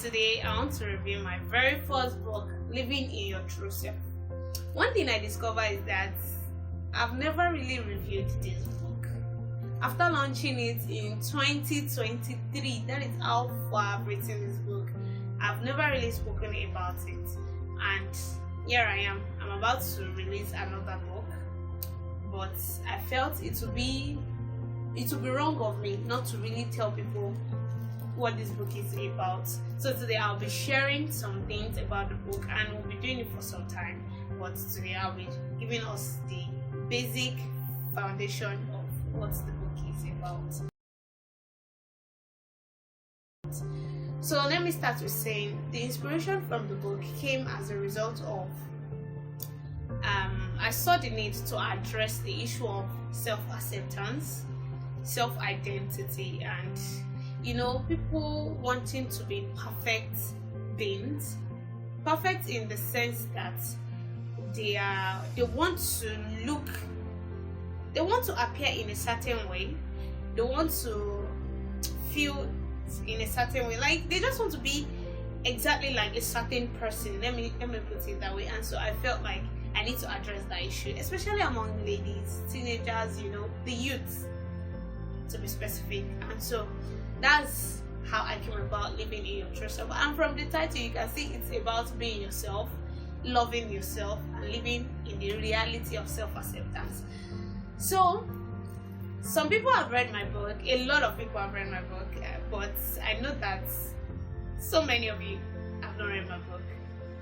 today I want to review my very first book, Living in Your True Self. One thing I discovered is that I've never really reviewed this book. After launching it in 2023, that is how far I've written this book, I've never really spoken about it. And here I am, I'm about to release another book, but I felt it would be wrong of me not to really tell people what this book is about. So today I'll be sharing some things about the book, and we'll be doing it for some time, but today I'll be giving us the basic foundation of what the book is about. So let me start with saying the inspiration from the book came as a result of I saw the need to address the issue of self-acceptance, self-identity, and people wanting to be perfect beings. Perfect in the sense that they want to appear in a certain way, they want to feel in a certain way, like they just want to be exactly like a certain person. Let me put it that way. And so I felt like I need to address that issue, especially among ladies, teenagers, the youths, to be specific. And so that's how I came about Living in Your True Self. And from the title you can see it's about being yourself, loving yourself, and living in the reality of self-acceptance. So some people have read my book, a lot of people have read my book, but I know that so many of you have not read my book,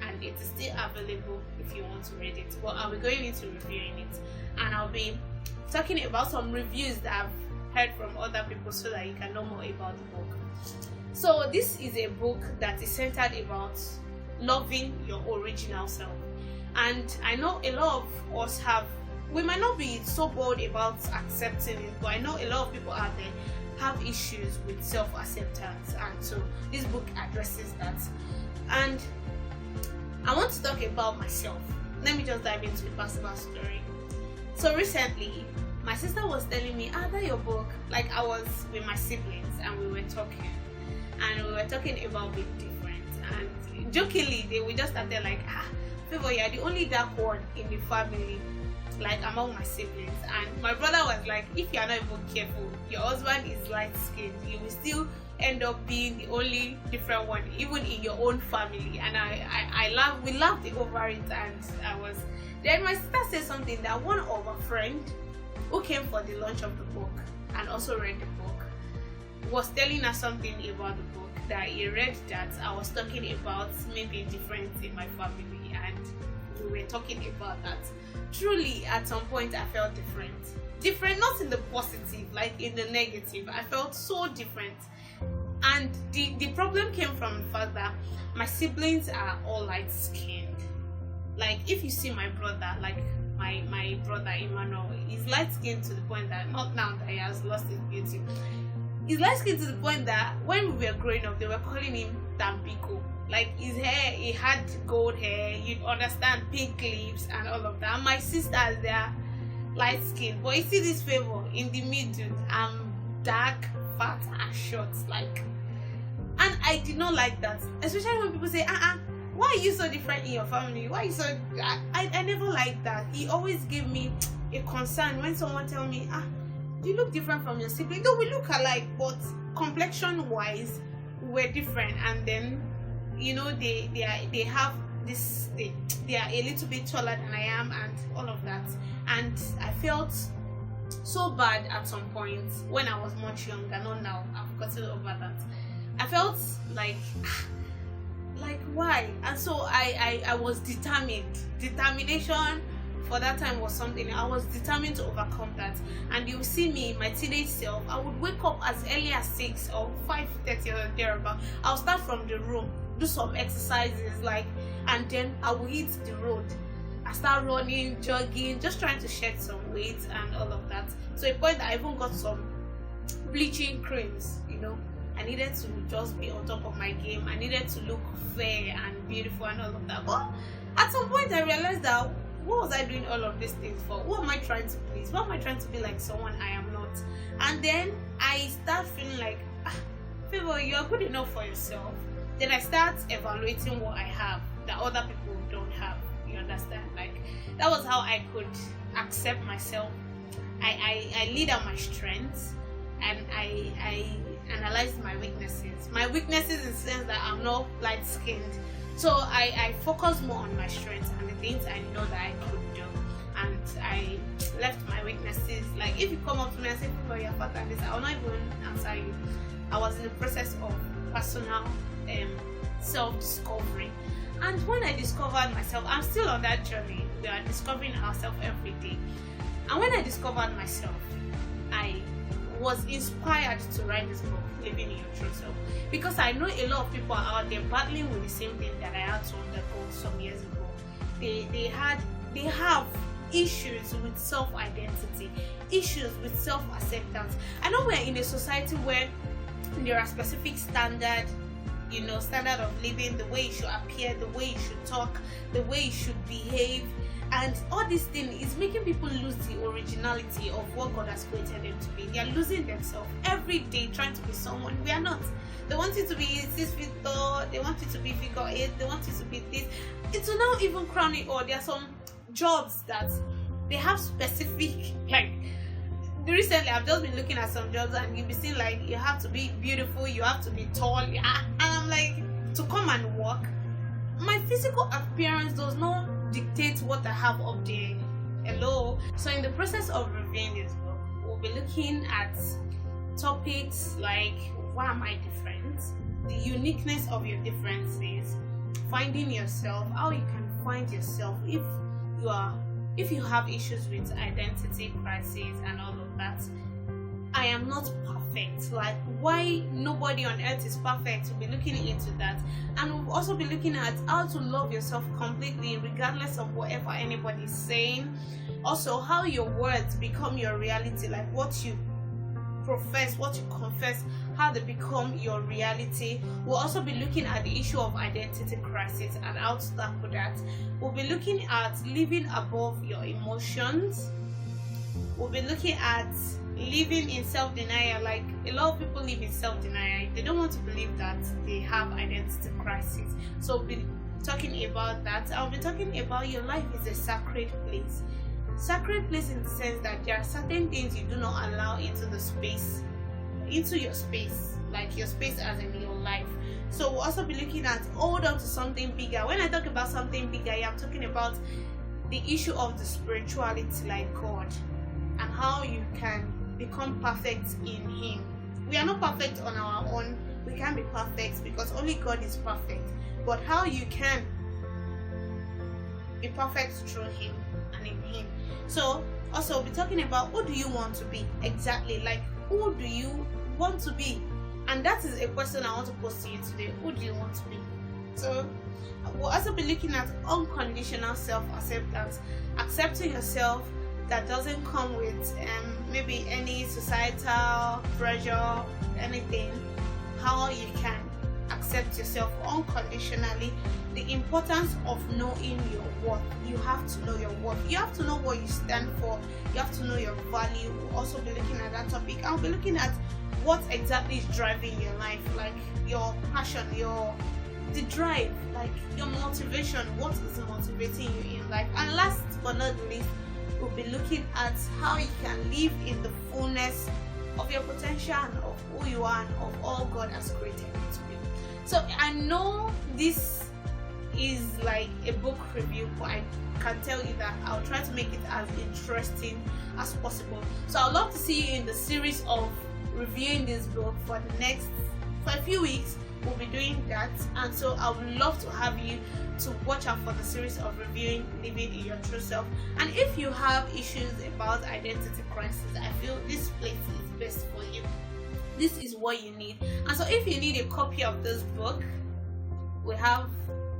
and it is still available if you want to read it. But I'll be going into reviewing it, and I'll be talking about some reviews that I've heard from other people so that you can know more about the book. So this is a book that is centered about loving your original self, and I know a lot of us we might not be so bold about accepting it, but I know a lot of people out there have issues with self-acceptance, and so this book addresses that. And I want to talk about myself. Let me just dive into a personal story. So recently my sister was telling me, that your book, like I was with my siblings and we were talking about being different, and jokingly they would just start there like, Favor, you're the only dark one in the family, like among my siblings. And my brother was like, if you're not even careful, your husband is light skinned, you will still end up being the only different one even in your own family. And we laughed over it. And then my sister said something, that one of her friend who came for the launch of the book and also read the book was telling us something about the book, that he read that I was talking about maybe difference in my family, and we were talking about that. Truly, at some point I felt different, not in the positive, like in the negative. I felt so different, and the problem came from the fact that my siblings are all light skinned. Like if you see my brother, like my brother Emmanuel, he's light skinned to the point that, not now that he has lost his beauty, he's light skinned to the point that when we were growing up they were calling him Tambiko. Like his hair, he had gold hair, you'd understand, pink lips and all of that. And my sisters, they're light skin, but you see this Favor in the middle, I'm dark, fat and short, like. And I did not like that, especially when people say, why are you so different in your family? Why are you so... I never liked that. It always gave me a concern when someone tell me, you look different from your sibling. Though we look alike, but complexion wise we're different. And then they have this, they are a little bit taller than I am and all of that. And I felt so bad at some point when I was much younger, not now, I've gotten over that. I felt like why? And so I was determined. Determination for that time was something. I was determined to overcome that. And you see me, my teenage self, I would wake up as early as 6 or 5:30 or thereabout. I'll start from the room, do some exercises, and then I will hit the road. I start running, jogging, just trying to shed some weight and all of that. To a point that I even got some bleaching creams, I needed to just be on top of my game. I needed to look fair and beautiful and all of that. But at some point I realized that, what was I doing all of these things for? Who am I trying to please? Why am I trying to be like someone I am not? And then I start feeling like, Favor, you are good enough for yourself. Then I start evaluating what I have that other people don't have. You understand? Like, that was how I could accept myself. I lead on my strengths, and I analyzed my weaknesses. My weaknesses in the sense that I'm not light skinned. So I focus more on my strengths and the things I know that I could do. And I left my weaknesses. Like, if you come up to me and say, "Oh, you're fat and this," I will not even answer you. I was in the process of personal self-discovery. And when I discovered myself, I'm still on that journey. We are discovering ourselves every day. And when I discovered myself, I was inspired to write this book, Living in Your True Self, because I know a lot of people are out there battling with the same thing that I had to undergo some years ago. They have issues with self-identity, issues with self-acceptance. I know we're in a society where there are specific standard of living, the way you should appear, the way you should talk, the way you should behave, and all these things is making people lose the originality of what God has created them to be. They are losing themselves every day trying to be someone we are not. They want you to be 6 feet tall, they want you to be figure 8, they want you to be this. It will now even crown it all. There are some jobs that they have specific, like, recently I've just been looking at some jobs and you'll be seeing like you have to be beautiful, you have to be tall, and I'm like, to come and work, my physical appearance does not dictate what I have up there. Hello. So in the process of reviewing this book, we'll be looking at topics like, why am I different, the uniqueness of your differences, finding yourself, how you can find yourself if you have issues with identity crisis and all of that. I am not perfect. Like, why nobody on earth is perfect? We'll be looking into that. And we'll also be looking at how to love yourself completely regardless of whatever anybody is saying. Also, how your words become your reality, like what you profess, what you confess, how they become your reality. We'll also be looking at the issue of identity crisis and how to tackle that. We'll be looking at living above your emotions. We'll be looking at living in self-denial. Like, a lot of people live in self-denial. They don't want to believe that they have identity crisis. So we'll be talking about that. I'll be talking about your life is a sacred place. Sacred place in the sense that there are certain things you do not allow into your space, like your space as in your life. So we'll also be looking at hold on to something bigger. When I talk about something bigger, I'm talking about the issue of the spirituality, like God, and how you can become perfect in Him. We are not perfect on our own. We can't be perfect because only God is perfect. But how you can be perfect through Him and in Him. So also we'll be talking about, who do you want to be exactly? Like, who do you want to be? And that is a question I want to pose to you today. Who do you want to be? So we'll also be looking at unconditional self-acceptance, accepting yourself that doesn't come with maybe any societal pressure, anything. How you can accept yourself unconditionally. The importance of knowing your worth. You have to know your worth. You have to know what you stand for. You have to know your value. We'll also be looking at that topic. I'll be looking at what exactly is driving your life, like your passion, the drive, like your motivation. What is motivating you in life? And last but not least, we'll be looking at how you can live in the fullness of your potential and of who you are and of all God has created you to be. So I know this is like a book review, but I can tell you that I'll try to make it as interesting as possible. So I'd love to see you in the series of reviewing this book for a few weeks. We'll be doing that, and so I would love to have you to watch out for the series of reviewing Living in Your True Self. And if you have issues about identity crisis, I feel this place is best for you. This is what you need. And so if you need a copy of this book, we have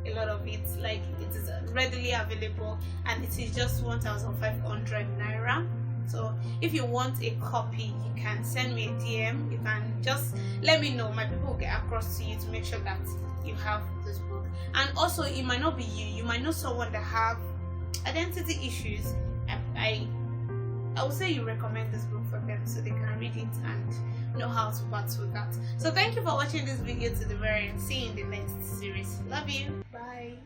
a lot of it. Like, it is readily available and it is just 1,500 naira. So if you want a copy, you can send me a DM. You can just let me know. My people will get across to you to make sure that you have this book. And also, it might not be you might know someone that have identity issues. I would say you recommend this book for them. so they can read it and know how to battle that. So thank you for watching this video to the very end. See you in the next series. Love you. Bye.